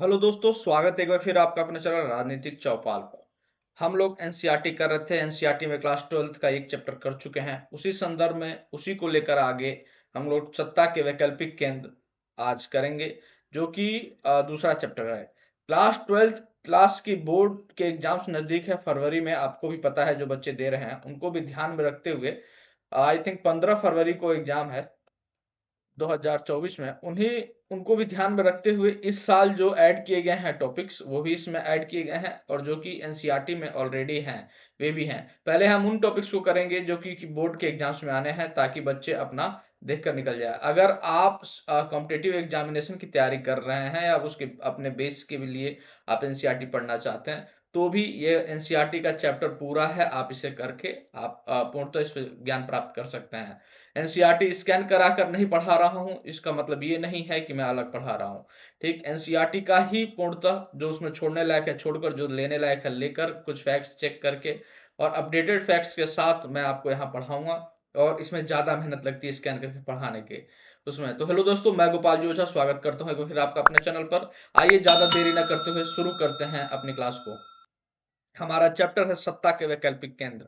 Hello दोस्तों, स्वागत है एक बार फिर आपका अपने चैनल राजनीतिक चौपाल पर। हम लोग एनसीईआरटी कर रहे थे। एनसीईआरटी में क्लास 12th का एक चैप्टर कर चुके हैं। उसी संदर्भ में उसी को लेकर आगे हम लोग सत्ता के वैकल्पिक केंद्र आज करेंगे, जो कि दूसरा चैप्टर है। क्लास 12th क्लास की बोर्ड के एग्जाम्स नजदीक है। फरवरी में आपको भी पता है, जो बच्चे दे रहे हैं उनको भी ध्यान में रखते हुए आई थिंक 15 फरवरी को एग्जाम है 2024 में। उन्हीं उनको भी ध्यान में रखते हुए इस साल जो ऐड किए गए हैं टॉपिक्स, वो भी इसमें ऐड किए गए हैं, और जो कि एनसीईआरटी में ऑलरेडी हैं वे भी हैं। पहले हम उन टॉपिक्स को करेंगे जो कि बोर्ड के एग्जाम्स में आने हैं, ताकि बच्चे अपना देखकर निकल जाए। अगर आप कॉम्पिटिटिव एग्जामिनेशन की तैयारी कर रहे हैं या उसके अपने बेस के लिए आप एनसीईआरटी पढ़ना चाहते हैं, तो भी ये एनसीईआरटी का चैप्टर पूरा है। आप इसे करके आप पूर्णतः इस पर ज्ञान प्राप्त कर सकते हैं। एनसीईआरटी स्कैन करा कर नहीं पढ़ा रहा हूं, इसका मतलब ये नहीं है कि मैं अलग पढ़ा रहा हूं। ठीक, एनसीईआरटी का ही पूर्णतः जो उसमें छोड़ने लायक है छोड़कर, जो लेने लायक है लेकर, कुछ फैक्ट्स चेक करके और अपडेटेड फैक्ट्स के साथ मैं आपको यहाँ पढ़ाऊंगा। और इसमें ज्यादा मेहनत लगती है स्कैन करके पढ़ाने के उसमें। तो हेलो दोस्तों, मैं गोपाल जी ओझा स्वागत करता हूँ एक बार फिर आपका अपने चैनल पर। आइए ज्यादा देरी न करते हुए शुरू करते हैं अपनी क्लास को। हमारा चैप्टर है सत्ता के वैकल्पिक केंद्र।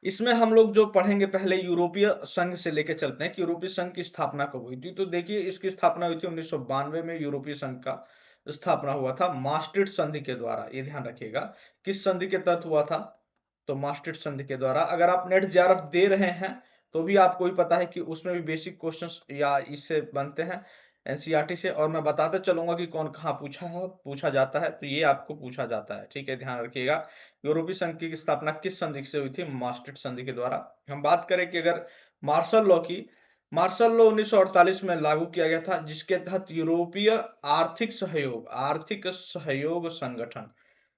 इसमें हम लोग जो पढ़ेंगे, पहले यूरोपीय संघ से लेकर चलते हैं कि यूरोपीय संघ की स्थापना कब हुई थी। तो देखिए, इसकी स्थापना हुई थी 1992 में। यूरोपीय संघ का स्थापना हुआ था मास्ट्रिक्ट संधि के द्वारा। ये ध्यान रखिएगा, किस संधि के तहत हुआ था, तो मास्ट्रिक्ट संधि के द्वारा। अगर आप नेट जेआरएफ दे रहे हैं तो भी आपको भी पता है कि उसमें भी बेसिक क्वेश्चंस या इससे बनते हैं, एनसीईआरटी से। और मैं बताते चलूंगा कि कौन कहाँ पूछा है, पूछा जाता है, तो ये आपको पूछा जाता है। ठीक है, ध्यान रखिएगा। यूरोपीय संघ की स्थापना किस संधि से हुई थी? मास्ट्रिक्ट संधि के द्वारा। हम बात करें कि अगर मार्शल लॉ की, मार्शल लॉ 1948 में लागू किया गया था, जिसके तहत यूरोपीय आर्थिक सहयोग संगठन,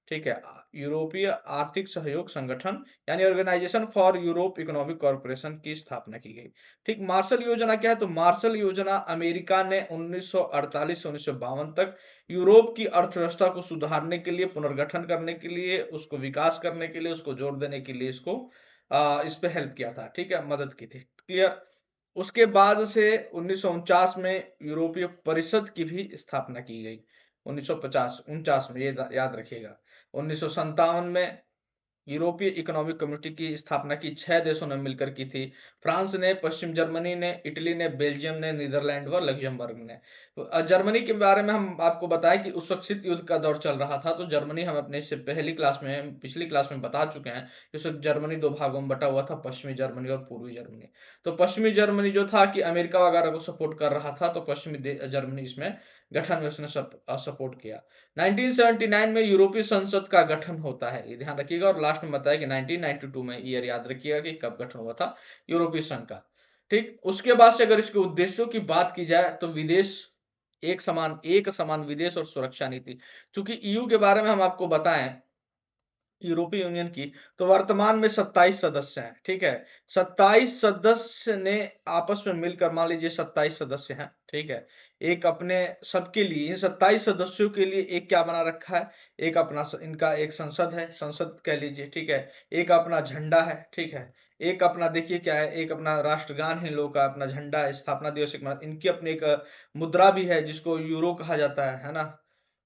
ठीक है, यूरोपीय आर्थिक सहयोग संगठन यानी organisation for Europe economic corporation की स्थापना की गई। ठीक, मार्शल योजना क्या है? तो मार्शल योजना अमेरिका ने 1948 से 1952 तक यूरोप की अर्थव्यवस्था को सुधारने के लिए, पुनर्गठन करने के लिए, उसको विकास करने के लिए, उसको जोर देने के लिए इसको इस पे हेल्प किया था। ठीक है, मदद की थी। क्लियर। उसके बाद से 1949 में यूरोपीय परिषद की भी स्थापना की गई। 1950 49 में, ये याद रखिएगा। 1957 में यूरोपीय इकोनॉमिक कम्युनिटी की स्थापना की 6 देशों ने मिलकर की थी। फ्रांस ने, पश्चिम जर्मनी ने, इटली ने, बेल्जियम ने, नीदरलैंड व लग्जमबर्ग ने। तो जर्मनी के बारे में हम आपको बताएं कि उस वक्त शीत युद्ध का दौर चल रहा था। तो जर्मनी हम अपने इससे पिछली क्लास में बता चुके हैं कि उस वक्त जर्मनी दो भागों में बटा हुआ था, पश्चिमी जर्मनी और पूर्वी जर्मनी। तो पश्चिमी जर्मनी जो था कि अमेरिका वगैरह को सपोर्ट कर रहा था, तो पश्चिमी जर्मनी इसमें गठन में उसने सपोर्ट किया। 1979 में यूरोपीय संसद का गठन होता है, ये ध्यान रखिएगा। और लास्ट में बताया कि 1992 में, ईयर याद रखिएगा कि कब गठन हुआ था यूरोपीय संघ का। ठीक, उसके बाद से अगर इसके उद्देश्यों की बात की जाए तो विदेश, एक समान विदेश और सुरक्षा नीति। चूंकि ईयू के बारे में हम आपको बताएं, यूरोपीय यूनियन की, तो वर्तमान में 27 सदस्य हैं। ठीक है, 27 सदस्य ने आपस में मिलकर, मान लीजिए 27 सदस्य हैं, ठीक है, एक अपने सबके लिए, इन 27 सदस्यों के लिए एक क्या बना रखा है, एक अपना इनका एक संसद है, संसद कह लीजिए। ठीक है, एक अपना झंडा है। ठीक है, एक अपना देखिए क्या है, एक अपना राष्ट्रगान है इन लोगों का, अपना झंडा है, स्थापना दिवस इनकी अपनी एक मुद्रा भी है, जिसको यूरो कहा जाता है ना,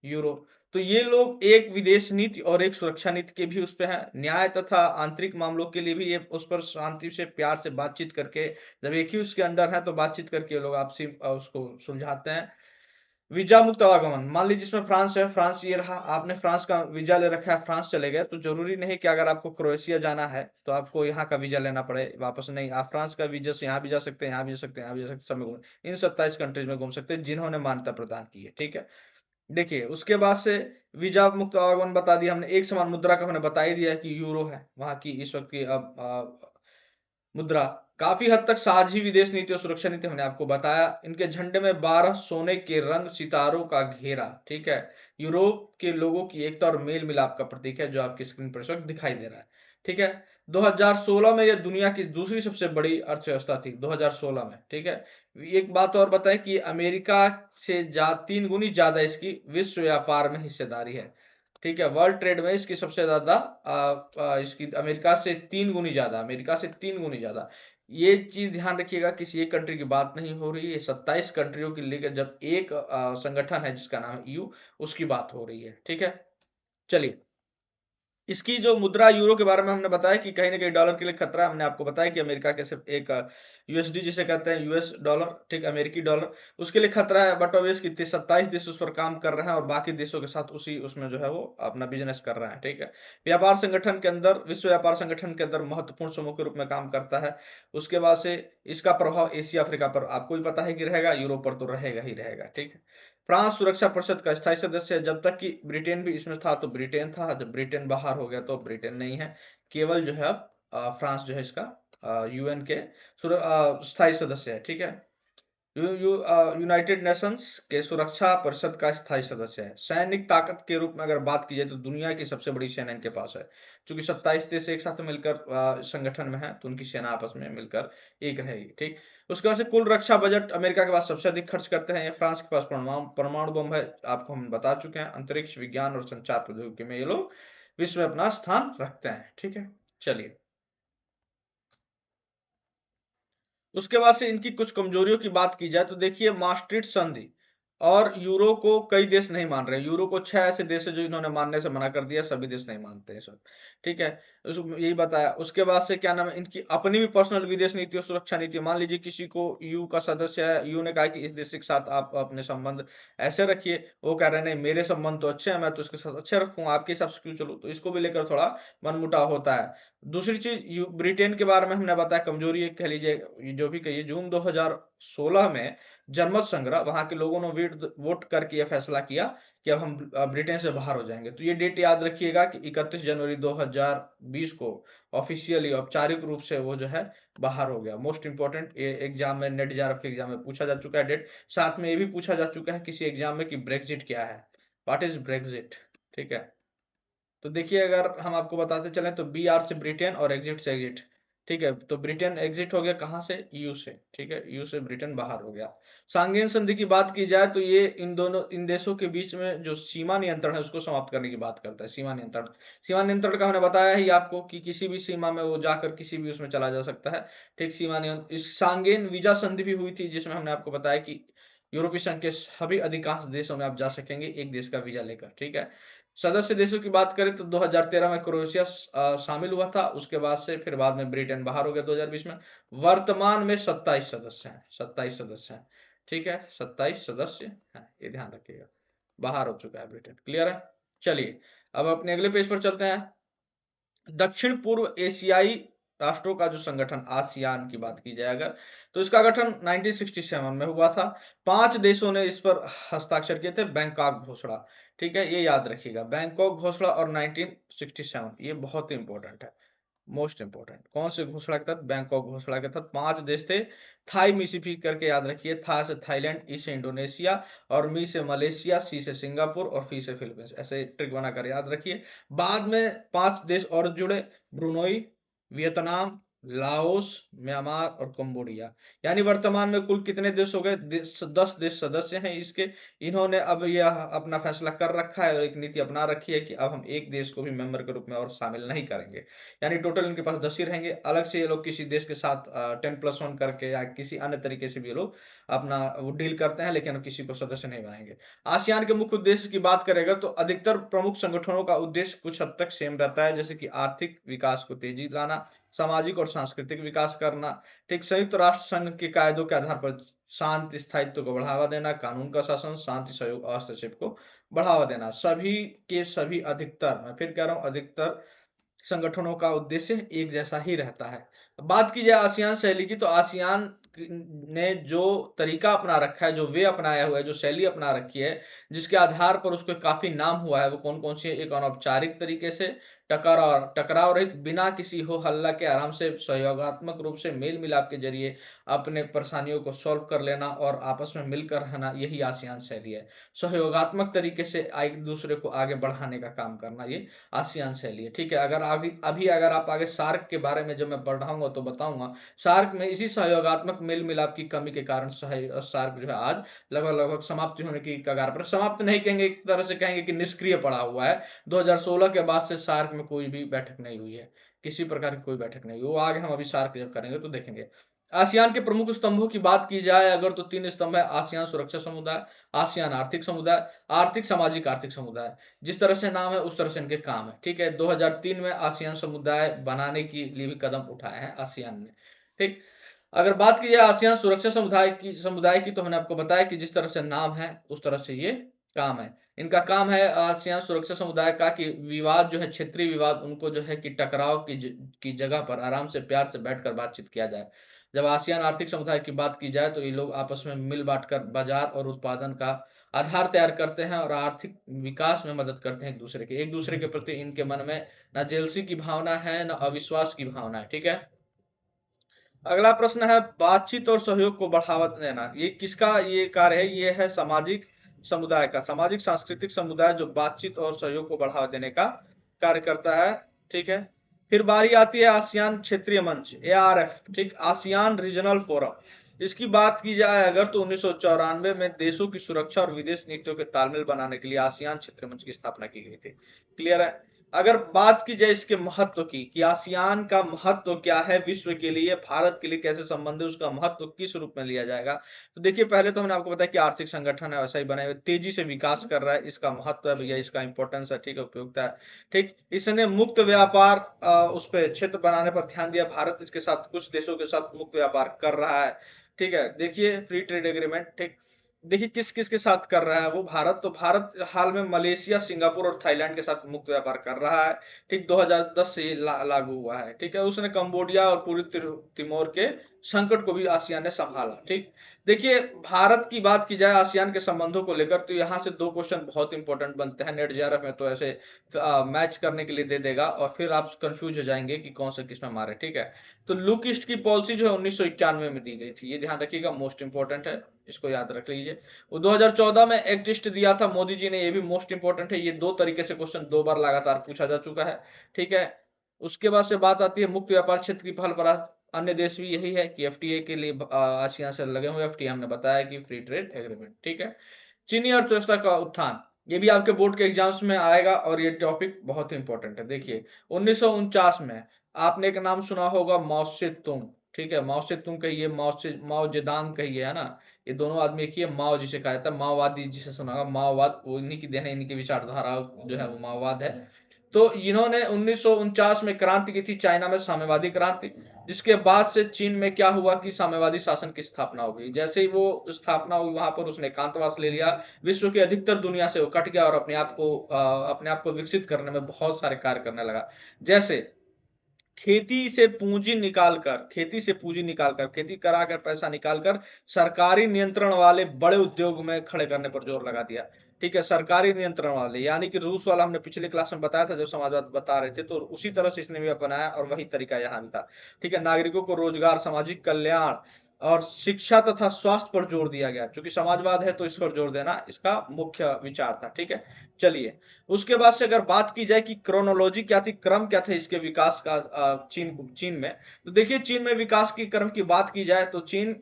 यूरो। तो ये लोग एक विदेश नीति और एक सुरक्षा नीति के भी उस पे हैं। न्याय तथा आंतरिक मामलों के लिए भी ये उस पर शांति से, प्यार से बातचीत करके, जब एक ही उसके अंडर है तो बातचीत करके ये लोग आपसी उसको सुलझाते हैं। वीजा मुक्त आवागमन, मान लीजिए जिसमें फ्रांस है, फ्रांस ये रहा, आपने फ्रांस का वीजा ले रखा है, फ्रांस चले गए, तो जरूरी नहीं कि अगर आपको क्रोएशिया जाना है तो आपको यहाँ का वीजा लेना पड़े वापस। नहीं, आप फ्रांस का वीजा से यहाँ भी जा सकते हैं, यहाँ भी जा सकते हैं, यहाँ भी जा सकते हैं, सब में इन 27 कंट्रीज में घूम सकते हैं जिन्होंने मान्यता प्रदान की है। ठीक है, देखिए उसके बाद से वीजा मुक्त आवागमन बता दिया हमने। एक समान मुद्रा का हमने बता ही दिया कि यूरो है वहां की इस वक्त की अब मुद्रा। काफी हद तक साझी विदेश नीति और सुरक्षा नीति हमने आपको बताया। इनके झंडे में 12 सोने के रंग सितारों का घेरा, ठीक है, यूरोप के लोगों की एकता और मेल मिलाप का प्रतीक है, जो आपकी स्क्रीन पर इस वक्त दिखाई दे रहा है। ठीक है, 2016 में यह दुनिया की दूसरी सबसे बड़ी अर्थव्यवस्था थी, 2016 में। ठीक है, एक बात और बताएं कि अमेरिका से 3 गुनी ज्यादा इसकी विश्व व्यापार में हिस्सेदारी है। ठीक है, वर्ल्ड ट्रेड में इसकी सबसे ज्यादा इसकी अमेरिका से 3 गुनी ज्यादा, अमेरिका से 3 गुनी ज्यादा। ये चीज ध्यान रखिएगा, किसी एक कंट्री की बात नहीं हो रही है, 27 कंट्रियों की लीग है, जब एक संगठन है जिसका नाम है ईयू, उसकी बात हो रही है। ठीक है, चलिए, इसकी जो मुद्रा यूरो के बारे में हमने बताया कि कहीं ना कहीं डॉलर के लिए खतरा है। हमने आपको बताया कि अमेरिका के सिर्फ एक यूएसडी जिसे कहते हैं, यूएस डॉलर, ठीक, अमेरिकी डॉलर, उसके लिए खतरा है। बट ऑब्वियस कि 27 देश उस पर काम कर रहे हैं और बाकी देशों के साथ उसी उसमें जो है वो अपना बिजनेस कर रहे हैं। ठीक है, व्यापार संगठन के अंदर, विश्व व्यापार संगठन के अंदर महत्वपूर्ण समूह के रूप में काम करता है। उसके बाद से इसका प्रभाव एशिया अफ्रीका पर आपको भी पता है कि रहेगा, यूरोप पर तो रहेगा ही रहेगा। ठीक है, फ्रांस सुरक्षा परिषद का स्थायी सदस्य है। जब तक कि ब्रिटेन भी इसमें था तो ब्रिटेन था, जब ब्रिटेन बाहर हो गया तो ब्रिटेन नहीं है, केवल जो है अब फ्रांस जो है इसका यूएन के स्थायी सदस्य है। ठीक है, यूनाइटेड नेशंस के सुरक्षा परिषद का स्थायी सदस्य है। सैनिक ताकत के रूप में अगर बात की जाए तो दुनिया की सबसे बड़ी सेना इनके पास है। चूंकि 27 देश एक साथ मिलकर संगठन में है, तो उनकी सेना आपस में मिलकर एक रहेगी। ठीक, उसके बाद से कुल रक्षा बजट अमेरिका के पास सबसे अधिक खर्च करते हैं। फ्रांस के पास परमाणु बम है, आपको हम बता चुके हैं। अंतरिक्ष विज्ञान और संचार प्रौद्योगिकी में ये लोग विश्व में अपना स्थान रखते हैं। ठीक है, चलिए, उसके बाद से इनकी कुछ कमजोरियों की बात की जाए तो देखिए, मास्ट्रिट संधि और यूरो को कई देश नहीं मान रहे। यूरो को 6 ऐसे देश है जो इन्होंने मानने से मना कर दिया, सभी देश नहीं मानते हैं सब। ठीक है, यही बताया। उसके बाद से क्या नाम है, इनकी अपनी भी पर्सनल विदेश नीति और सुरक्षा नीति। मान लीजिए किसी को यू का सदस्य है, यू ने कहा कि इस देश के साथ आप अपने संबंध ऐसे रखिए, वो कह रहे हैं नहीं मेरे संबंध तो अच्छे हैं, मैं तो इसके साथ अच्छे रखूंगा, आपके हिसाब से क्यों चलूं, तो इसको भी लेकर थोड़ा मनमुटाव होता है। दूसरी चीज, ब्रिटेन के बारे में हमने बताया, कमजोरी एक कह लीजिए, जो भी कहिए, जून 2016 में जनमत संग्रह, वहां के लोगों ने वोट करके यह फैसला किया कि अब हम ब्रिटेन से बाहर हो जाएंगे। तो ये डेट याद रखिएगा कि 31 जनवरी 2020 को ऑफिशियली, औपचारिक रूप से वो जो है बाहर हो गया। मोस्ट इंपोर्टेंट, ये एग्जाम में, नेट जेआरएफ के एग्जाम में पूछा जा चुका है डेट। साथ में ये भी पूछा जा चुका है किसी एग्जाम में कि ब्रेक्जिट क्या है, व्हाट इज ब्रेक्जिट। ठीक है, तो देखिए, अगर हम आपको बताते चलें तो बी आर से ब्रिटेन और एग्जिट से एग्जिट। ठीक है, तो ब्रिटेन एग्जिट हो गया कहां से, यू से। ठीक है, यू से ब्रिटेन बाहर हो गया। सांघिक संधि की बात की जाए तो ये इन देशों के बीच में जो सीमा नियंत्रण है उसको समाप्त करने की बात करता है। सीमा नियंत्रण, सीमा नियंत्रण का हमने बताया ही आपको कि किसी भी सीमा में वो जाकर किसी भी उसमें चला जा सकता है। ठीक, सीमा नियंत्रण, इस सांगेन वीजा संधि भी हुई थी जिसमें हमने आपको बताया कि यूरोपीय संघ के सभी अधिकांश देशों में आप जा सकेंगे एक देश का वीजा लेकर। ठीक है, सदस्य देशों की बात करें तो 2013 में क्रोएशिया शामिल हुआ था। उसके बाद से फिर बाद में ब्रिटेन बाहर हो गया 2020 में। वर्तमान में 27 सदस्य हैं, 27 सदस्य हैं। ठीक है, 27 सदस्य हैं, ये ध्यान रखिएगा। बाहर हो चुका है ब्रिटेन, क्लियर है। चलिए, अब अपने अगले पेज पर चलते हैं। दक्षिण पूर्व एशियाई राष्ट्रों का जो संगठन आसियान की बात की जाए अगर, तो इसका गठन 1967 में हुआ था। 5 देशों ने इस पर हस्ताक्षर किए थे, बैंकॉक घोषणा। ठीक है, ये याद रखिएगा, बैंकॉक घोषणा और 1967, ये बहुत ही इंपॉर्टेंट है, मोस्ट इंपॉर्टेंट। कौन से घोषणा के तहत, बैंकॉक घोषणा के तहत 5 देश थे। थाई मिसिफी करके याद रखिए, था से थाईलैंड, ई से इंडोनेशिया, और मी से मलेशिया, सी से सिंगापुर और फी से फिलीपींस, ऐसे ट्रिक बनाकर याद रखिए। बाद में 5 देश और जुड़े, ब्रुनोई, वियतनाम, लाओस, म्यांमार और कंबोडिया। यानी वर्तमान में कुल कितने देश हो गए, 10 देश सदस्य हैं इसके। इन्होंने अब यह अपना फैसला कर रखा है और एक नीति अपना रखी है कि अब हम एक देश को भी मेंबर के रूप में और शामिल नहीं करेंगे। यानी टोटल इनके पास 10 ही रहेंगे। अलग से ये लोग किसी देश के साथ 10+1 करके या किसी अन्य तरीके से भी ये लोग अपना वो डील करते हैं, लेकिन किसी को सदस्य नहीं बनाएंगे। आसियान के मुख्य उद्देश्य की बात करेगा तो अधिकतर प्रमुख संगठनों का उद्देश्य कुछ हद तक सेम रहता है, जैसे कि आर्थिक विकास को तेजी लाना, सामाजिक और सांस्कृतिक विकास करना। ठीक, संयुक्त राष्ट्र संघ के कायदों के आधार पर शांति स्थायित्व को बढ़ावा देना, कानून का शासन, शांति, सहयोग और हस्तक्षेप को बढ़ावा देना। सभी के सभी, अधिकतर, मैं फिर कह रहा हूं, अधिकतर संगठनों का उद्देश्य एक जैसा ही रहता है। बात की जाए आसियान शैली की, तो आसियान ने जो तरीका अपना रखा है, जो वे अपनाया हुआ है, जो शैली अपना रखी है, जिसके आधार पर उसको काफी नाम हुआ है, वो कौन कौन सी है। एक अनौपचारिक तरीके से, टकराव रहित, बिना किसी हो हल्ला के, आराम से, सहयोगात्मक रूप से, मेल मिलाप के जरिए अपने परेशानियों को सॉल्व कर लेना और आपस में मिलकर रहना, यही आसियान शैली है। सहयोगात्मक तरीके से एक दूसरे को आगे बढ़ाने का काम करना, ये आसियान शैली है। ठीक है, अगर अभी अगर आप आगे सार्क के बारे में जब मैं पढ़ाऊंगा तो बताऊंगा। सार्क में इसी सहयोगात्मक मेल मिलाप की कमी के कारण सार्क जो है आज लगभग लगभग समाप्ति होने की कगार पर, समाप्त नहीं कहेंगे, एक तरह से कहेंगे कि निष्क्रिय पड़ा हुआ है। 2016 के बाद से सार्क में कोई भी बैठक नहीं हुई है, किसी प्रकार की कोई बैठक नहीं हुई। वो आगे हम अभी सार्क जब करेंगे तो देखेंगे। आसियान के प्रमुख स्तंभों की बात की जाए अगर तो 3 स्तंभ है, आसियान सुरक्षा समुदाय, आसियान आर्थिक समुदाय, आर्थिक सामाजिक आर्थिक समुदाय। जिस तरह से नाम है उस तरह से इनके काम है, ठीक है। 2003 में आसियान समुदाय बनाने के लिए भी कदम उठाए हैं आसियान ने, ठीक। अगर बात की जाए आसियान सुरक्षा समुदाय की तो मैंने आपको बताया कि जिस तरह से नाम है उस तरह से ये काम है। इनका काम है आसियान सुरक्षा समुदाय का कि विवाद जो है, क्षेत्रीय विवाद, उनको जो है कि टकराव की जगह पर आराम से प्यार से बैठकर बातचीत किया जाए। जब आसियान आर्थिक समुदाय की बात की जाए तो ये लोग आपस में मिल बांट कर बाजार और उत्पादन का आधार तैयार करते हैं और आर्थिक विकास में मदद करते हैं एक दूसरे के प्रति इनके मन में न जेलसी की भावना है न अविश्वास की भावना है, ठीक है। अगला प्रश्न है बातचीत और सहयोग को बढ़ावा देना। ये किसका ये कार्य है? ये है सामाजिक समुदाय का, सामाजिक सांस्कृतिक समुदाय जो बातचीत और सहयोग को बढ़ावा देने का कार्य करता है, ठीक है। फिर बारी आती है आसियान क्षेत्रीय मंच, ARF, ठीक, आसियान रीजनल फोरम। इसकी बात की जाए अगर तो 1994 में देशों की सुरक्षा और विदेश नीतियों के तालमेल बनाने के लिए आसियान क्षेत्रीय मंच की स्थापना की गई थी। क्लियर है। अगर बात की जाए इसके महत्व की कि आसियान का महत्व क्या है विश्व के लिए, भारत के लिए कैसे संबंध है, उसका महत्व किस रूप में लिया जाएगा, तो देखिए पहले तो मैंने आपको बताया कि आर्थिक संगठन है, वैसा ही बने हुए तेजी से विकास कर रहा है, इसका महत्व है भैया, इसका इंपॉर्टेंस है, ठीक है, उपयोगिता है, ठीक। इसने मुक्त व्यापार उस पर क्षेत्र बनाने पर ध्यान दिया। भारत इसके साथ कुछ देशों के साथ मुक्त व्यापार कर रहा है, ठीक है। देखिए फ्री ट्रेड एग्रीमेंट, ठीक। देखिए किस किस के साथ कर रहा है वो, भारत तो भारत हाल में मलेशिया, सिंगापुर और थाईलैंड के साथ मुक्त व्यापार कर रहा है, ठीक। 2010 से ये लागू हुआ है, ठीक है। उसने कंबोडिया और पूर्वी तिमोर के संकट को भी आसियान ने संभाला, ठीक। देखिए भारत की बात की जाए आसियान के संबंधों को लेकर तो यहाँ से 2 क्वेश्चन बहुत इंपॉर्टेंट बनते हैं। नेट जेआरएफ में तो ऐसे मैच करने के लिए दे देगा और फिर आप कंफ्यूज हो जाएंगे कि कौन से किस में मारे, ठीक है। तो लुक ईस्ट की पॉलिसी जो है 1991 में दी गई थी, ये ध्यान रखिएगा, मोस्ट इंपॉर्टेंट है, इसको याद रख लीजिए। वो 2014 में एक्ट ईस्ट दिया था मोदी जी ने, ये भी मोस्ट इंपॉर्टेंट है। ये 2 तरीके से क्वेश्चन 2 बार लगातार पूछा जा चुका है, ठीक है। उसके बाद से बात आती है मुक्त व्यापार क्षेत्र की पहल पर। अन्य देश भी यही है कि एफटीए के लिए आसियान से लगे हुए। एफटीए हमने बताया कि फ्री ट्रेड एग्रीमेंट, ठीक है। चीनी अर्थव्यवस्था का उत्थान, ये भी आपके बोर्ड के एग्जाम्स में आएगा और ये टॉपिक बहुत इंपॉर्टेंट है। देखिए 1949 में आपने एक नाम सुना होगा माओ से तुंग, ठीक है। माओ से तुंग कहिए, माओ जेदांग कहिए, है ना। ये दोनों आदमी एक ही है, माओ जिसे कहा जाता है, माओवादी जिसे सुना होगा, माओवाद वो इन्हीं की देन है, इन्हीं की विचारधारा जो है वो माओवाद है। तो इन्होंने 1949 में क्रांति की थी, चाइना में साम्यवादी क्रांति, जिसके बाद से चीन में क्या हुआ कि साम्यवादी शासन की स्थापना हो गई। जैसे ही वो स्थापना हुई वहां पर उसने एकांतवास ले लिया, विश्व की अधिकतर दुनिया से वो कट गया और अपने आप को विकसित करने में बहुत सारे कार्य करने लगा। जैसे खेती से पूंजी निकालकर, खेती कराकर पैसा निकालकर सरकारी नियंत्रण वाले बड़े उद्योग में खड़े करने पर जोर लगा दिया, ठीक है। सरकारी नियंत्रण वाले यानी कि रूस वाला हमने पिछले क्लास में बताया था जब समाजवाद बता रहे थे, तो उसी तरह से इसने भी अपनाया और वही तरीका यहाँ भी था, ठीक है। नागरिकों को रोजगार, सामाजिक कल्याण और शिक्षा तथा स्वास्थ्य पर जोर दिया गया, क्योंकि समाजवाद है तो इस पर जोर देना इसका मुख्य विचार था, ठीक है। चलिए उसके बाद से अगर बात की जाए कि क्रोनोलॉजी क्या थी, क्रम क्या था इसके विकास का चीन में, तो देखिए चीन में विकास की क्रम की बात की जाए तो चीन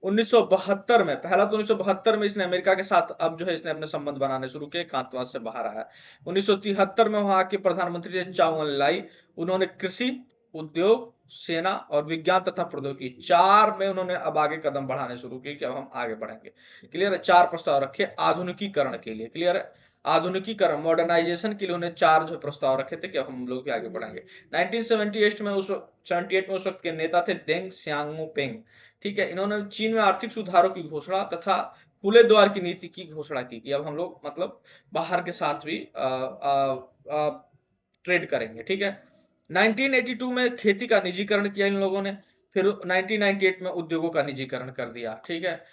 1972 में, पहला तो 1972 में इसने अमेरिका के साथ अब जो है इसने अपने संबंध बनाने शुरू किए, एकांतवास से बाहर आया। 1973 में वहां के प्रधानमंत्री थे चाउ एन लाई, उन्होंने कृषि, उद्योग, सेना और विज्ञान तथा प्रौद्योगिकी 4 में उन्होंने अब आगे कदम बढ़ाने शुरू किए कि अब हम आगे बढ़ेंगे। क्लियर है। 4 प्रस्ताव रखे आधुनिकीकरण के लिए, क्लियर है। आधुनिकीकरण, मॉडर्नाइजेशन के लिए उन्हें 4 जो प्रस्ताव रखे थे कि अब हम लोग भी आगे बढ़ेंगे। 1978 में उस वक्त के नेता थे देंग सियांगपेंग, ठीक है। इन्होंने चीन में आर्थिक सुधारों की घोषणा तथा खुले द्वार की नीति की घोषणा की कि अब हम लोग मतलब बाहर के साथ भी ट्रेड करेंगे, ठीक है। 1982 में खेती का निजीकरण किया इन लोगों ने, फिर 1998 में उद्योगों का निजीकरण कर दिया, ठीक है।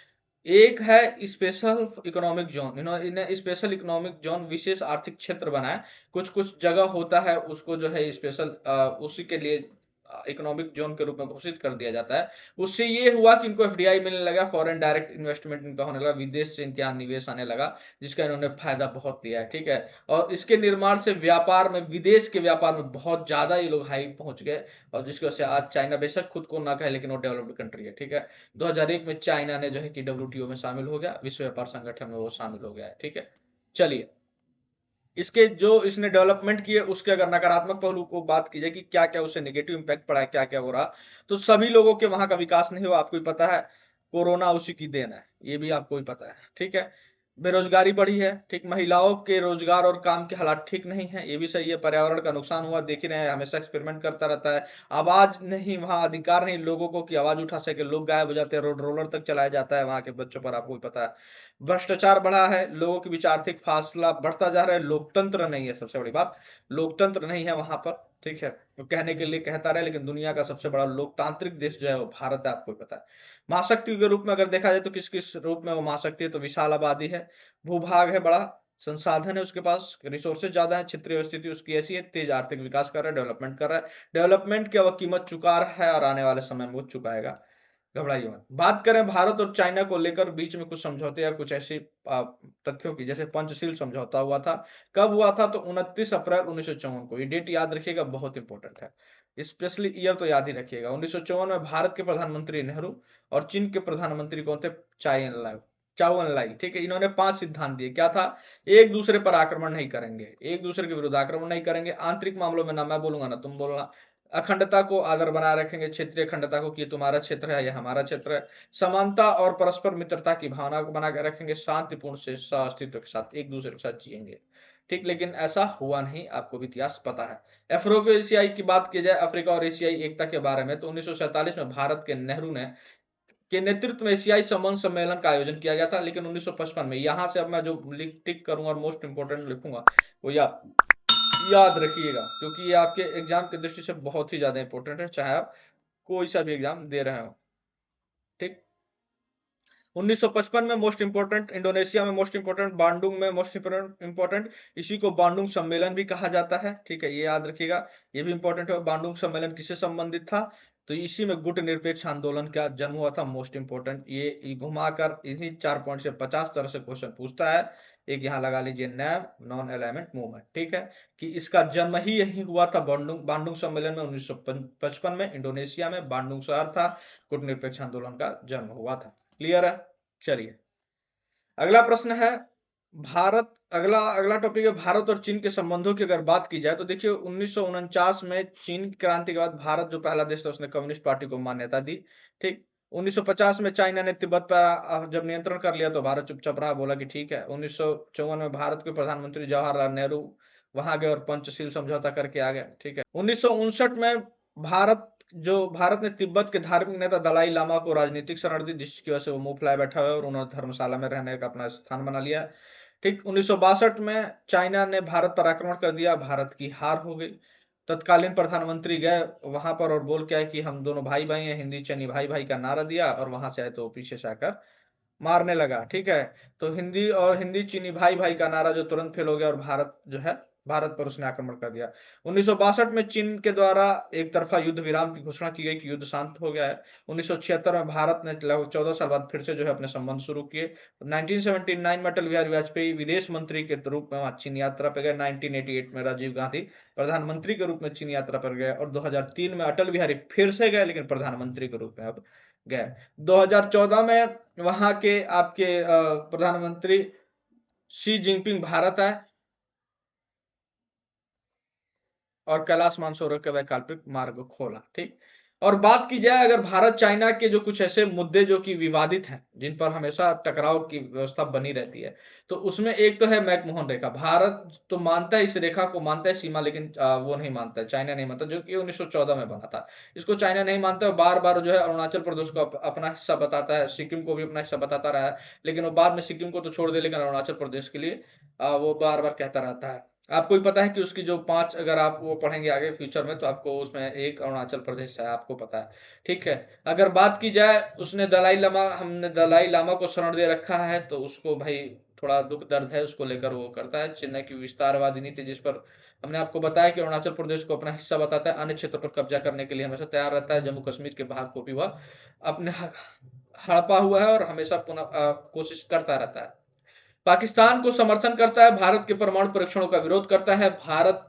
एक है स्पेशल इकोनॉमिक जोन, इन्हें स्पेशल इकोनॉमिक जोन विशेष आर्थिक क्षेत्र बनाया। कुछ कुछ जगह होता है उसको जो है स्पेशल उसी के लिए इकोनॉमिक जोन के रूप में घोषित कर दिया जाता है। उससे ये हुआ कि इनको एफडीआई मिलने लगा, फॉरेन डायरेक्ट इन्वेस्टमेंट इनका होने लगा, विदेश से इनके यहाँ निवेश आने लगा, जिसका इन्होंने फायदा बहुत लिया है, ठीक है। और इसके निर्माण से व्यापार में, विदेश के व्यापार में बहुत ज्यादा ये लोग हाई पहुंच गए, और जिसकी वजह से आज चाइना बेशक खुद को ना कहे लेकिन वो डेवलप्ड कंट्री है, ठीक है। 2001 में चाइना ने जो है कि डब्ल्यूटीओ में शामिल हो गया, विश्व व्यापार संगठन में वो शामिल हो गया है, ठीक है। चलिए इसके जो इसने डेवलपमेंट किए उसके अगर नकारात्मक पहलू को बात की जाए कि क्या क्या उससे नेगेटिव इम्पैक्ट पड़ा है, क्या क्या हो रहा, तो सभी लोगों के वहां का विकास नहीं हुआ, आपको भी पता है। कोरोना उसी की देन है, ये भी आपको भी पता है, ठीक है। बेरोजगारी बढ़ी है, ठीक। महिलाओं के रोजगार और काम के हालात ठीक नहीं है, ये भी सही है। पर्यावरण का नुकसान हुआ, देख ही रहे हैं, हमेशा एक्सपेरिमेंट करता रहता है। आवाज नहीं, वहां अधिकार नहीं लोगों को कि आवाज उठा सके, लोग गायब हो जाते हैं, रोड रोलर तक चलाया जाता है वहां के बच्चों पर, आपको भी पता है। भ्रष्टाचार बढ़ा है, लोगों के बीच आर्थिक फासला बढ़ता जा रहा है, लोकतंत्र नहीं है, सबसे बड़ी बात लोकतंत्र नहीं है वहां पर, ठीक है। तो कहने के लिए कहता रहे, लेकिन दुनिया का सबसे बड़ा लोकतांत्रिक देश जो है वो भारत है, आपको भी पता है। महाशक्ति के रूप में अगर देखा जाए तो किस किस रूप में वो महाशक्ति है, तो विशाल आबादी है, भूभाग है बड़ा, संसाधन है उसके पास, रिसोर्सेज ज्यादा है, क्षेत्रीय स्थिति उसकी ऐसी है, तेज आर्थिक विकास कर रहा है, डेवलपमेंट कर रहा है। डेवलपमेंट की वह कीमत चुका रहा है और आने वाले समय में वो चुकाएगा, घबराइए मत। बात करें भारत और चाइना को लेकर बीच में कुछ समझौते या कुछ ऐसी तथ्यों की, जैसे पंचशील समझौता हुआ था। कब हुआ था? तो 29 अप्रैल 1954 को। ये डेट याद रखिएगा, बहुत इंपॉर्टेंट है, स्पेशली ईयर तो याद ही रखिएगा। 1954 में भारत के प्रधानमंत्री नेहरू और चीन के प्रधानमंत्री कौन थे? चाउ एन लाई, ठीक है। इन्होंने 5 सिद्धांत दिए, क्या था? एक दूसरे पर आक्रमण नहीं करेंगे, एक दूसरे के विरुद्ध आक्रमण नहीं करेंगे, आंतरिक मामलों में ना मैं बोलूंगा ना तुम बोलना, अखंडता को आदर बनाए रखेंगे, क्षेत्रीय अखंडता को कि ये तुम्हारा क्षेत्र है, ये हमारा क्षेत्र है, समानता और परस्पर मित्रता की भावना को बना कर रखेंगे, शांतिपूर्ण से अस्तित्व के साथ एक दूसरे के साथ जिएंगे, ठीक। लेकिन ऐसा हुआ नहीं, आपको भी इतिहास पता है। अफ्रीको एशियाई की बात की जाए, अफ्रीका और एशियाई एकता के बारे में, तो 1947 में भारत के नेहरू ने के नेतृत्व में एशियाई संबंध सम्मेलन का आयोजन किया गया था। लेकिन 1955 में, यहां से अब मैं जो लिख टिक करूंगा और मोस्ट इंपोर्टेंट लिखूंगा वो याद रखिएगा, क्योंकि ये आपके एग्जाम की दृष्टि से बहुत ही ज्यादा इंपॉर्टेंट है, चाहे आप कोई सा भी एग्जाम दे रहे हो, ठीक। 1955 में मोस्ट इंपोर्टेंट, इंडोनेशिया में मोस्ट इंपोर्टेंट, बांडुंग में मोस्ट इंपोर्टेंट, इसी को बांडुंग सम्मेलन भी कहा जाता है, ठीक है, ये याद रखिएगा, ये भी इंपॉर्टेंट है। बांडुंग सम्मेलन किससे संबंधित था? तो इसी में गुट निरपेक्ष आंदोलन का जन्म हुआ था, मोस्ट इंपोर्टेंट। ये घुमाकर इन्हीं 4 पॉइंट से 50 तरह से क्वेश्चन पूछता है। एक यहाँ लगा लीजिए, नैम नॉन अलाइनमेंट मूवमेंट, ठीक है, कि इसका जन्म ही यही हुआ था, बांडुंग बांडुंग सम्मेलन में 1955 में, इंडोनेशिया में बांडुंग शहर था, गुट निरपेक्ष आंदोलन का जन्म हुआ था। क्लियर है? चलिए, अगला प्रश्न है, भारत, अगला अगला टॉपिक है भारत और चीन के संबंधों की अगर बात की जाए, तो देखिए 1949 में चीन की क्रांति के बाद भारत जो पहला देश था उसने कम्युनिस्ट पार्टी को मान्यता दी, ठीक। 1950 में चाइना ने तिब्बत पर जब नियंत्रण कर लिया तो भारत चुपचाप रहा, बोला कि ठीक है। 1954 में भारत के प्रधानमंत्री जवाहरलाल नेहरू वहां गए और पंचशील समझौता करके आ गए, ठीक है। 1959 में भारत ने तिब्बत के धार्मिक नेता दलाई लामा को राजनीतिक शरण दी, जिसकी वजह से वो मुंह फुलाए बैठा हुआ है और उन्होंने धर्मशाला में रहने का अपना स्थान बना लिया, ठीक। 1962 में चाइना ने भारत पर आक्रमण कर दिया, भारत की हार हो गई। तत्कालीन प्रधानमंत्री गए वहां पर और बोल के आए कि हम दोनों भाई भाई हैं, हिंदी चीनी भाई भाई का नारा दिया, और वहां से आए तो पीछे से आकर मारने लगा, ठीक है। तो हिंदी चीनी भाई भाई का नारा जो तुरंत फेल हो गया और भारत पर उसने आक्रमण कर दिया। 1962 में चीन के द्वारा एक तरफा युद्ध विराम की घोषणा की गई कि युद्ध शांत हो गया है। 1976 में भारत ने लगभग 14 साल बाद फिर से जो है अपने संबंध शुरू किए। 1979 में अटल बिहारी वाजपेयी विदेश मंत्री के रूप में वहां चीन यात्रा पर गए। 1988 में राजीव गांधी प्रधानमंत्री के रूप में चीन यात्रा पर गए, और 2003 में अटल बिहारी फिर से गए, लेकिन प्रधानमंत्री के रूप में अब गए। 2014 में वहां के आपके प्रधानमंत्री शी जिनपिंग भारत आए और कैलाश मानसरोवर के वैकल्पिक मार्ग खोला, ठीक। और बात की जाए अगर भारत चाइना के जो कुछ ऐसे मुद्दे जो कि विवादित हैं, जिन पर हमेशा टकराव की व्यवस्था बनी रहती है, तो उसमें एक तो है मैकमोहन रेखा। भारत तो मानता है, इस रेखा को मानता है सीमा, लेकिन वो नहीं मानता है, चाइना नहीं मानता, जो कि 1914 में बना था। इसको चाइना नहीं मानता है, बार बार जो है अरुणाचल प्रदेश को अपना हिस्सा बताता है, सिक्किम को भी अपना हिस्सा बताता रहा है, लेकिन वो बाद में सिक्किम को तो छोड़ दे, लेकिन अरुणाचल प्रदेश के लिए वो बार बार कहता रहता है। आपको भी पता है कि उसकी जो 5, अगर आप वो पढ़ेंगे आगे फ्यूचर में, तो आपको उसमें एक अरुणाचल प्रदेश है, आपको पता है, ठीक है। अगर बात की जाए, हमने दलाई लामा को शरण दे रखा है, तो उसको भाई थोड़ा दुख दर्द है, उसको लेकर वो करता है। चेन्नई की विस्तारवादी नीति, जिस पर हमने आपको बताया कि अरुणाचल प्रदेश को अपना हिस्सा बताता है, अन्य क्षेत्रों पर कब्जा करने के लिए हमेशा तैयार रहता है। जम्मू कश्मीर के भाग को भी वह अपने हड़पा हुआ है और हमेशा पुनः कोशिश करता रहता है। पाकिस्तान को समर्थन करता है, भारत के परमाणु परीक्षणों का विरोध करता है। भारत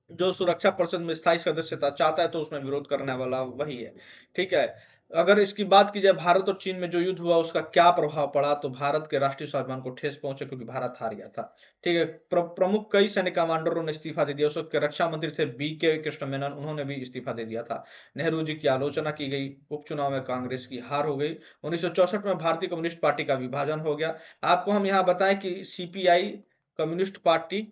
जो सुरक्षा परिषद में स्थायी सदस्यता चाहता है, तो उसमें विरोध करने वाला वही है, ठीक है। अगर इसकी बात की जाए भारत और चीन में जो युद्ध हुआ उसका क्या प्रभाव पड़ा, तो भारत के राष्ट्रीय स्वाभिमान को ठेस पहुंचे क्योंकि भारत हार गया था। ठीक है, प्रमुख कई सैन्य कमांडरों ने इस्तीफा दे दिया। उस वक्त के रक्षा मंत्री थे B.K. कृष्ण मेनन, उन्होंने भी इस्तीफा दे दिया था। नेहरू जी की आलोचना की गई। उपचुनाव में कांग्रेस की हार हो गई। 1964 में भारतीय कम्युनिस्ट पार्टी का विभाजन हो गया। आपको हम यहाँ बताएं कि CPI communist party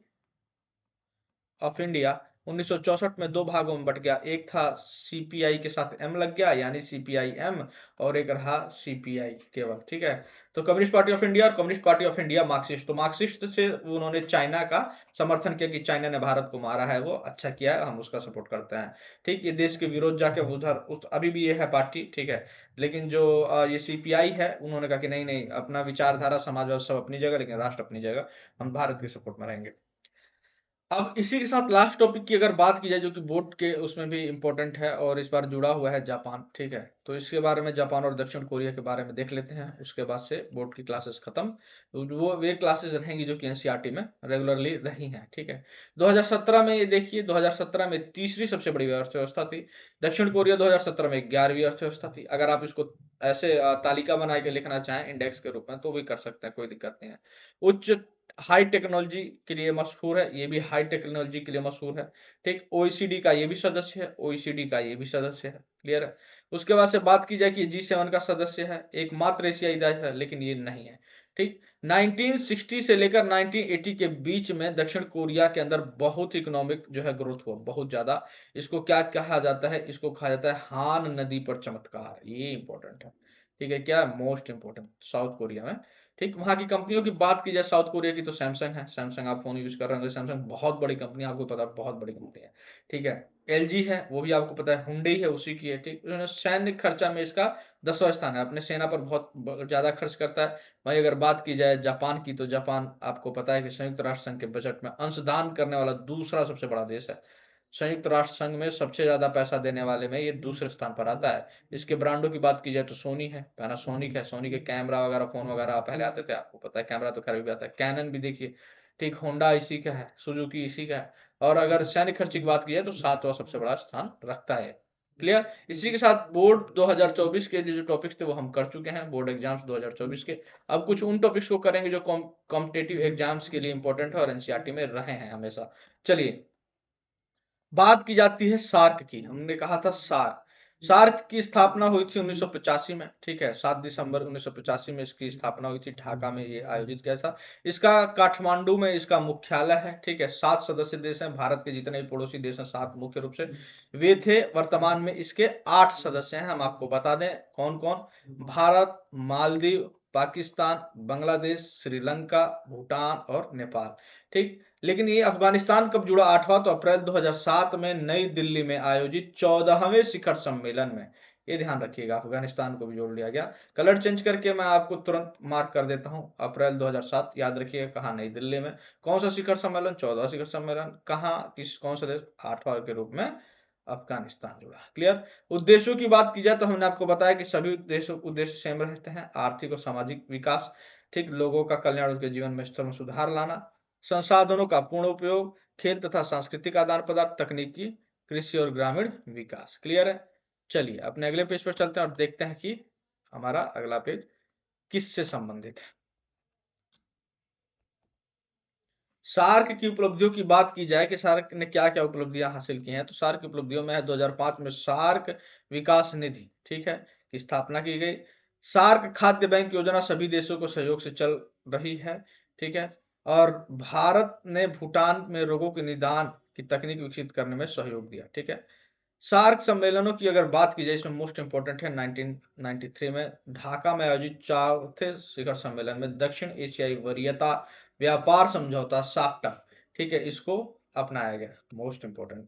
of India 1964 में दो भागों में बट गया। एक था CPI के साथ M लग गया यानी CPI-M, और एक रहा CPI केवल। ठीक है, तो कम्युनिस्ट पार्टी ऑफ इंडिया और communist party of India Marxist. तो मार्क्सिस्ट से उन्होंने चाइना का समर्थन किया कि चाइना ने भारत को मारा है, वो अच्छा किया है, हम उसका सपोर्ट करते हैं। ठीक, ये देश के विरोध जाके उधर अभी भी ये है पार्टी। ठीक है, लेकिन जो ये CPI है, उन्होंने कहा कि नहीं नहीं, अपना विचारधारा समाजवाद सब अपनी जगह, लेकिन राष्ट्र अपनी जगह, हम भारत के सपोर्ट में रहेंगे। अब इसी के साथ लास्ट टॉपिक की अगर बात की जाए जो कि बोर्ड के उसमें भी इम्पोर्टेंट है और इस बार जुड़ा हुआ है, जापान। ठीक है, तो इसके बारे में, जापान और दक्षिण कोरिया के बारे में देख लेते हैं, उसके बाद से बोर्ड की क्लासेस खत्म। तो वो वे क्लासेस रहेंगी जो कि एनसीईआरटी में रेगुलरली रही हैं। ठीक है, 2017 में ये देखिए, 2017 में तीसरी सबसे बड़ी अर्थव्यवस्था थी। दक्षिण कोरिया 2017 में 11वीं अर्थव्यवस्था थी। अगर आप इसको ऐसे तालिका बना के लिखना चाहें इंडेक्स के रूप में तो भी कर सकते हैं, कोई दिक्कत नहीं है। उच्च हाई टेक्नोलॉजी के लिए मशहूर है, ये भी हाई टेक्नोलॉजी के लिए मशहूर है। ठीक, OECD का ये भी सदस्य है, OECD का ये भी सदस्य है। क्लियर है। उसके बाद से बात की जाए कि G7 का सदस्य है, एकमात्र एशियाई देश है, लेकिन ये नहीं है। ठीक, 1960 से लेकर 1980 के बीच में दक्षिण कोरिया के अंदर बहुत इकोनॉमिक जो है ग्रोथ हुआ, बहुत ज्यादा। इसको क्या कहा जाता है, इसको कहा जाता है हान नदी पर चमत्कार, ये इंपॉर्टेंट है। ठीक है, क्या मोस्ट इंपॉर्टेंट साउथ कोरिया में। ठीक, वहां की कंपनियों की बात की जाए साउथ कोरिया की, तो सैमसंग है। सैमसंग आप फोन यूज कर रहे होंगे, सैमसंग बहुत बड़ी कंपनी है, आपको पता है बहुत बड़ी कंपनी है। ठीक है, LG है, वो भी आपको पता है, हुंडई है, उसी की है। ठीक, उन्होंने सैन्य खर्चा में इसका 10वां स्थान है, अपने सेना पर बहुत ज्यादा खर्च करता है। वहीं अगर बात की जाए जापान की, तो जापान आपको पता है कि संयुक्त राष्ट्र संघ के बजट में अंशदान करने वाला दूसरा सबसे बड़ा देश है। संयुक्त राष्ट्र संघ में सबसे ज्यादा पैसा देने वाले में ये दूसरे स्थान पर आता है। इसके ब्रांडों की बात की जाए तो सोनी है, पैनासोनिक है, सोनी के कैमरा वगैरह, फोन वगैरह पहले आते थे, आपको पता है, कैमरा तो खैर भी आता है। कैनन भी देखिए। ठीक, होंडा इसी का है, सुजुकी इसी का है। और अगर सैन्य खर्च की बात की जाए तो 7वां सबसे बड़ा स्थान रखता है। क्लियर। इसी के साथ बोर्ड 2024 के जो टॉपिक्स थे वो हम कर चुके हैं, बोर्ड एग्जाम्स 2024 के। अब कुछ उन टॉपिक्स को करेंगे जो कॉम्पिटेटिव एग्जाम्स के लिए इंपॉर्टेंट है और एनसीईआरटी में रहे हैं हमेशा। चलिए, बात की जाती है सार्क की। हमने कहा था सार्क। सार्क की स्थापना हुई थी 1985 में। ठीक है, 7 दिसंबर 1985 में इसकी स्थापना हुई थी, ढाका में ये आयोजित किया था। इसका काठमांडू में इसका मुख्यालय है। ठीक है, 7 सदस्य देश हैं, भारत के जितने भी पड़ोसी देश हैं 7 मुख्य रूप से वे थे। वर्तमान में इसके 8 सदस्य हैं, हम आपको बता दें कौन कौन। भारत, मालदीव, पाकिस्तान, बांग्लादेश, श्रीलंका, भूटान और नेपाल। ठीक, लेकिन ये अफगानिस्तान कब जुड़ा 8वां, तो अप्रैल 2007 में नई दिल्ली में आयोजित 14वें शिखर सम्मेलन में। ये ध्यान रखिएगा, अफगानिस्तान को भी जोड़ लिया गया। कलर चेंज करके मैं आपको तुरंत मार्क कर देता हूं, अप्रैल 2007, याद रखिएगा कहा, नई दिल्ली में। कौन सा शिखर सम्मेलन, 14वां शिखर सम्मेलन। कहा, किस कौन सा देश, 8वां के रूप में अफगानिस्तान जुड़ा। क्लियर। उद्देश्यों की बात की जाए तो हमने आपको बताया कि सभी उद्देश्य सेम रहते हैं, आर्थिक और सामाजिक विकास। ठीक, लोगों का कल्याण, उनके जीवन में स्तर में सुधार लाना, संसाधनों का पूर्ण उपयोग, खेल तथा सांस्कृतिक आदान प्रदान, तकनीकी, कृषि और ग्रामीण विकास। क्लियर है। चलिए अपने अगले पेज पर चलते हैं और देखते हैं कि हमारा अगला पेज किससे संबंधित है। सार्क की उपलब्धियों की बात की जाए कि सार्क ने क्या क्या उपलब्धियां हासिल की हैं, तो सार्क की उपलब्धियों में है 2005 में सार्क विकास निधि, ठीक है, की स्थापना की गई। सार्क खाद्य बैंक योजना सभी देशों को सहयोग से चल रही है। ठीक है, और भारत ने भूटान में रोगों के निदान की तकनीक विकसित करने में सहयोग दिया। ठीक है, सार्क सम्मेलनों की अगर बात की जाए, इसमें मोस्ट इंपोर्टेंट है 1993 में ढाका में आयोजित 4थे शिखर सम्मेलन में दक्षिण एशियाई वरीयता व्यापार समझौता साप्टा, ठीक है, इसको अपनाया गया। मोस्ट इंपोर्टेंट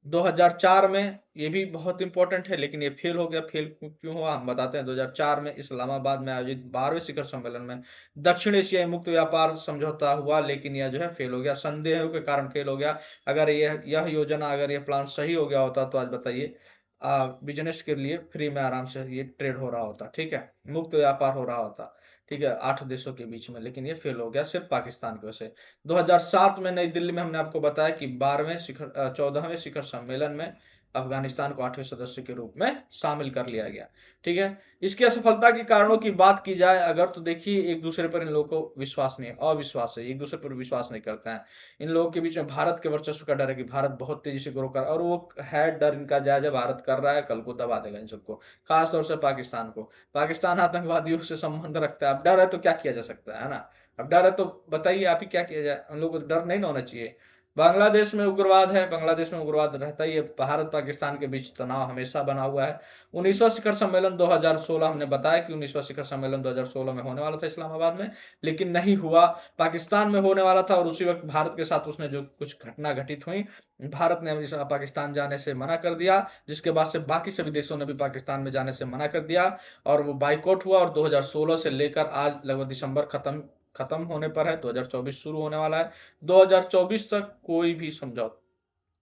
2004 में, ये भी बहुत इंपॉर्टेंट है, लेकिन ये फेल हो गया। फेल क्यों हुआ हम बताते हैं। 2004 में इस्लामाबाद में आयोजित 12वें शिखर सम्मेलन में दक्षिण एशियाई मुक्त व्यापार समझौता हुआ, लेकिन यह जो है फेल हो गया, संदेहों के कारण फेल हो गया। अगर यह योजना, अगर यह प्लान सही हो गया होता तो आज बताइए बिजनेस के लिए फ्री में आराम से ये ट्रेड हो रहा होता। ठीक है, मुक्त व्यापार हो रहा होता। ठीक है, 8 देशों के बीच में, लेकिन ये फेल हो गया सिर्फ पाकिस्तान की वजह से। 2007 में नई दिल्ली में हमने आपको बताया कि 14वें शिखर सम्मेलन में अफगानिस्तान को 8वें सदस्य के रूप में शामिल कर लिया गया। ठीक है, इसकी असफलता के कारणों की बात की जाए अगर, तो देखिए एक दूसरे पर इन लोगों को विश्वास नहीं है, अविश्वास है, एक दूसरे पर विश्वास नहीं करते हैं। इन लोगों के बीच में भारत के वर्चस्व का डर है कि भारत बहुत तेजी से ग्रो कर, और वो है डर इनका जायज है, भारत कर रहा है कल को दबा देगा इन सबको, खासतौर से पाकिस्तान को। पाकिस्तान आतंकवादियों से संबंध रखता है, अब डर है तो क्या किया जा सकता है ना। अब डर है तो बताइए आप ही क्या किया जाए, हम लोग को डर नहीं ना होना चाहिए। बांग्लादेश में उग्रवाद है, बांग्लादेश में उग्रवाद रहता ही है, भारत पाकिस्तान के बीच तनाव हमेशा बना हुआ है। 19वां शिखर सम्मेलन 2016, हमने बताया कि 19वां शिखर सम्मेलन 2016 में होने वाला था इस्लामाबाद में, लेकिन नहीं हुआ, पाकिस्तान में होने वाला था, और उसी वक्त भारत के साथ उसने जो कुछ घटना घटित हुई, भारत ने पाकिस्तान जाने से मना कर दिया, जिसके बाद से बाकी सभी देशों ने भी पाकिस्तान में जाने से मना कर दिया, और वो बाइकआउट हुआ, और 2016 से लेकर आज लगभग दिसंबर खत्म खत्म होने पर है, 2024 शुरू होने वाला है। 2024 तक कोई भी समझौता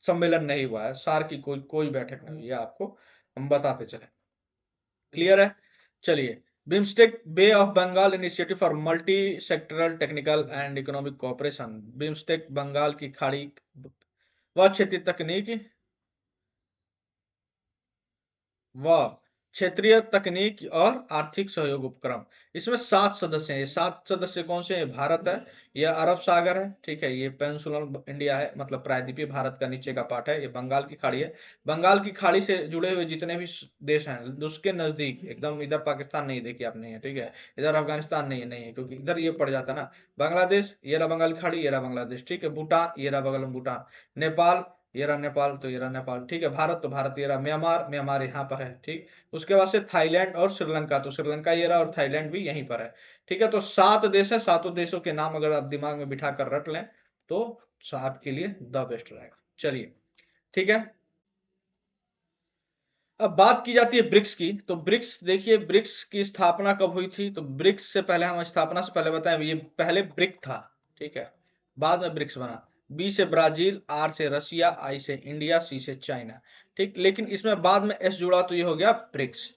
सम्मेलन नहीं हुआ है, सार की कोई कोई बैठक नहीं हुई है, आपको हम बताते चले। क्लियर है? चलिए, BIMSTEC bay of Bengal initiative for multi sectoral technical and economic cooperation, BIMSTEC Bengal की खाड़ी व क्षेत्रीय तकनीक व क्षेत्रीय तकनीक और आर्थिक सहयोग उपक्रम। इसमें 7 सदस्य हैं। ये 7 सदस्य कौन से हैं? भारत है, यह अरब सागर है, ठीक है, ये पेनिनसुलर इंडिया है, मतलब प्रायद्वीपीय भारत का नीचे का पार्ट है, ये बंगाल की खाड़ी है। बंगाल की खाड़ी से जुड़े हुए जितने भी देश हैं उसके नजदीक एकदम, इधर पाकिस्तान नहीं, देखिए आप नहीं है, ठीक है, इधर अफगानिस्तान नहीं है, क्योंकि इधर ये पड़ जाता ना, बांग्लादेश, ये रहा बंगाल की खाड़ी, ये रहा बांग्लादेश, ठीक है, भूटान, ये रहा बगल में भूटान, नेपाल, ये रहा नेपाल, तो ये रहा नेपाल, ठीक है, भारत तो भारत, ये रहा म्यांमार, म्यांमार यहाँ पर है, ठीक। उसके बाद से थाईलैंड और श्रीलंका, तो श्रीलंका ये रहा और थाईलैंड भी यहीं पर है, ठीक है। तो 7 देश है, सातों देशों के नाम अगर आप दिमाग में बिठा कर रट लें तो आपके लिए द बेस्ट रहेगा। चलिए, ठीक है। अब बात की जाती है ब्रिक्स की, तो ब्रिक्स देखिए, ब्रिक्स की स्थापना कब हुई थी, तो ब्रिक्स से पहले, हम स्थापना से पहले बताएं, ये पहले ब्रिक था, ठीक है, बाद में ब्रिक्स बना। बी से ब्राजील, आर से रशिया, आई से इंडिया, सी से चाइना, ठीक। लेकिन इसमें बाद में एस जुड़ा तो ये हो गया ब्रिक्स।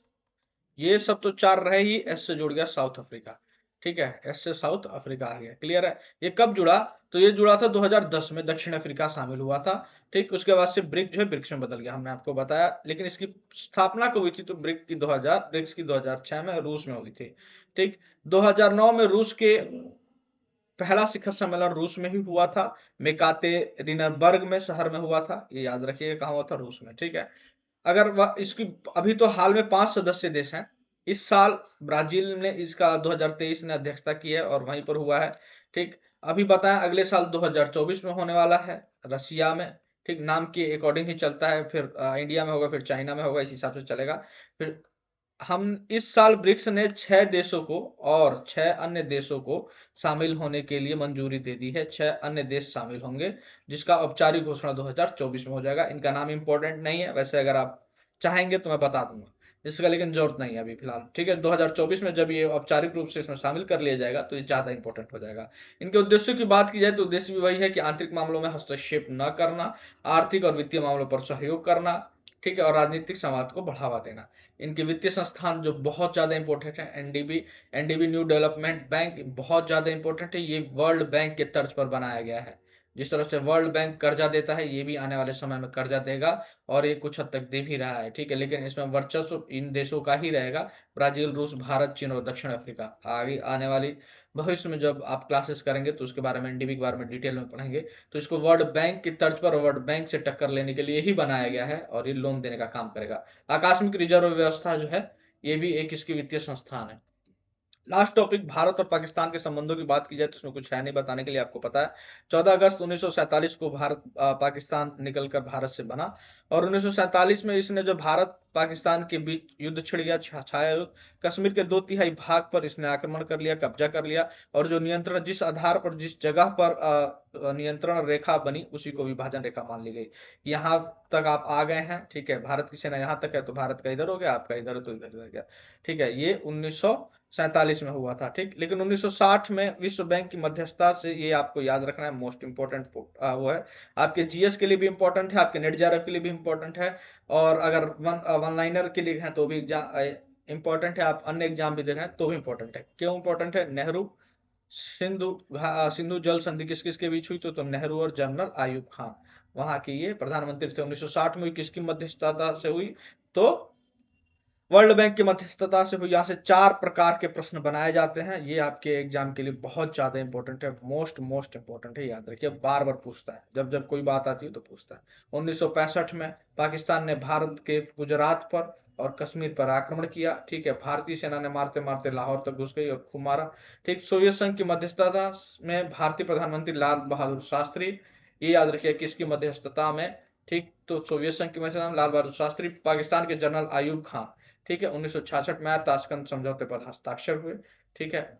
ये सब तो 4 रहे ही, एस से जुड़ गया साउथ अफ्रीका, ठीक है, एस से साउथ अफ्रीका आ गया। क्लियर है? ये कब जुड़ा? तो ये जुड़ा था 2010 में, दक्षिण अफ्रीका शामिल हुआ था, ठीक। उसके बाद से ब्रिक जो है ब्रिक्स में बदल गया, हमने आपको बताया। लेकिन इसकी स्थापना कब हुई थी? तो ब्रिक्स की 2006 में रूस में हुई थी, ठीक। 2009 में रूस के पहला शिखर सम्मेलन रूस में ही हुआ था, मेकातेरिनबर्ग में शहर में हुआ था, ये याद रखिएगा कहाँ हुआ था, रूस में, ठीक है। अगर इसकी अभी तो हाल में 5 सदस्य देश हैं। इस साल ब्राजील ने इसका 2023 ने अध्यक्षता की है और वहीं पर हुआ है, ठीक। अभी बताएं अगले साल 2024 में होने वाला है, रसिया में, ठीक। नाम के अकॉर्डिंग ही चलता है, फिर इंडिया में होगा, फिर चाइना में होगा, इस हिसाब से चलेगा। फिर हम इस साल ब्रिक्स ने 6 देशों को और 6 अन्य देशों को शामिल होने के लिए मंजूरी दे दी है। 6 अन्य देश शामिल होंगे, जिसका औपचारिक घोषणा 2024 में हो जाएगा। इनका नाम इंपॉर्टेंट नहीं है, वैसे अगर आप चाहेंगे तो मैं बता दूंगा, इसका लेकिन जरूरत नहीं है अभी फिलहाल, ठीक है। 2024 में जब ये औपचारिक रूप से इसमें शामिल कर लिया जाएगा तो ये ज्यादा इंपॉर्टेंट हो जाएगा। इनके उद्देश्यों की बात की जाए तो उद्देश्य भी वही है कि आंतरिक मामलों में हस्तक्षेप न करना, आर्थिक और वित्तीय मामलों पर सहयोग करना, ठीक है, और राजनीतिक समाज को बढ़ावा देना। इनके वित्तीय संस्थान जो बहुत ज्यादा इंपॉर्टेंट है, एनडीबी न्यू डेवलपमेंट बैंक बहुत ज्यादा इंपॉर्टेंट है। ये वर्ल्ड बैंक के तर्ज पर बनाया गया है। जिस तरह से वर्ल्ड बैंक कर्जा देता है, ये भी आने वाले समय में कर्जा देगा, और ये कुछ हद तक दे भी रहा है, ठीक है। लेकिन इसमें वर्चस्व इन देशों का ही रहेगा, ब्राजील, रूस, भारत, चीन और दक्षिण अफ्रीका। आगे आने वाली भविष्य में जब आप क्लासेस करेंगे तो उसके बारे में, एनडीबी के बारे में डिटेल में पढ़ेंगे। तो इसको वर्ल्ड बैंक की तर्ज पर, वर्ल्ड बैंक से टक्कर लेने के लिए ही बनाया गया है, और ये लोन देने का काम करेगा। आकस्मिक रिजर्व व्यवस्था जो है, ये भी एक इसकी वित्तीय संस्थान है। लास्ट टॉपिक, भारत और पाकिस्तान के संबंधों की बात की जाए तो इसमें कुछ है नहीं बताने के लिए, आपको पता है। 14 अगस्त 1947 को भारत पाकिस्तान निकलकर भारत से बना, और 1947 में इसने जो भारत पाकिस्तान के बीच युद्ध छिड़ गया, छाया युद्ध, कश्मीर के 2/3 भाग पर इसने आक्रमण कर लिया, कब्जा कर लिया, और जो नियंत्रण, जिस आधार पर, जिस जगह पर नियंत्रण रेखा बनी, उसी को विभाजन रेखा मान ली गई। यहाँ तक आप आ गए हैं, ठीक है, भारत की सेना यहाँ तक है, तो भारत का इधर हो गया, आपका इधर है तो इधर रह गया, ठीक है। ये 1947 में हुआ था, ठीक। लेकिन 1960 में विश्व बैंक की मध्यस्थता से, ये आपको याद रखना है, मोस्ट इंपोर्टेंट वो है, आपके जीएस के लिए भी इंपॉर्टेंट है, आपके नेट जेआरएफ के लिए भी इंपॉर्टेंट है, और अगर वन लाइनर के लिए हैं तो भी इंपॉर्टेंट है, आप अन्य एग्जाम भी दे रहे हैं तो भी इंपॉर्टेंट है। क्यों इंपॉर्टेंट है? नेहरू सिंधु जल संधि किस किस के बीच हुई? तो नेहरू और जनरल आयूब खान वहां के ये प्रधानमंत्री थे। 1960 में हुई, किसकी मध्यस्थता से हुई? तो वर्ल्ड बैंक की मध्यस्थता से हुई। यहाँ से 4 प्रकार के प्रश्न बनाए जाते हैं। ये आपके एग्जाम के लिए बहुत ज्यादा इंपॉर्टेंट है, मोस्ट इंपॉर्टेंट है, याद रखिए, बार बार पूछता है, जब जब कोई बात आती है तो पूछता है। 1965 में पाकिस्तान ने भारत के गुजरात पर और कश्मीर पर आक्रमण किया, ठीक है। भारतीय सेना ने मारते मारते लाहौर तक घुस गई और खूब मारा, ठीक। सोवियत संघ की मध्यस्थता में भारतीय प्रधानमंत्री लाल बहादुर शास्त्री, ये याद रखिए किसकी मध्यस्थता में, ठीक। तो सोवियत संघ की मध्यस्थता में लाल बहादुर शास्त्री। पाकिस्तान के जनरल आयूब खान, ठीक है। 1966 में ताशकंद समझौते पर हस्ताक्षर हुए, ठीक है।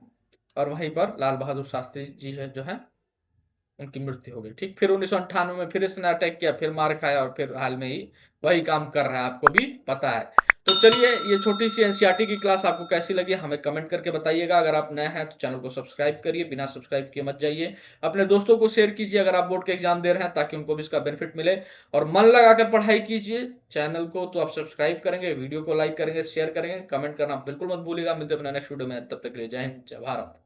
और वहीं पर लाल बहादुर शास्त्री जी है जो है उनकी मृत्यु हो गई, ठीक। फिर 1998 में फिर इसने अटैक किया, फिर मार खाया और फिर हाल में ही वही काम कर रहा है, आपको भी पता है। तो चलिए, ये छोटी सी एनसीईआरटी की क्लास आपको कैसी लगी हमें कमेंट करके बताइएगा। अगर आप नए हैं तो चैनल को सब्सक्राइब करिए, बिना सब्सक्राइब किए मत जाइए। अपने दोस्तों को शेयर कीजिए अगर आप बोर्ड के एग्जाम दे रहे हैं, ताकि उनको भी इसका बेनिफिट मिले। और मन लगाकर पढ़ाई कीजिए। चैनल को तो आप सब्सक्राइब करेंगे, वीडियो को लाइक करेंगे, शेयर करेंगे, कमेंट करना बिल्कुल मत भूलिएगा। मिलते हैं अपने नेक्स्ट वीडियो में, तब तक के लिए जय हिंद, जय भारत।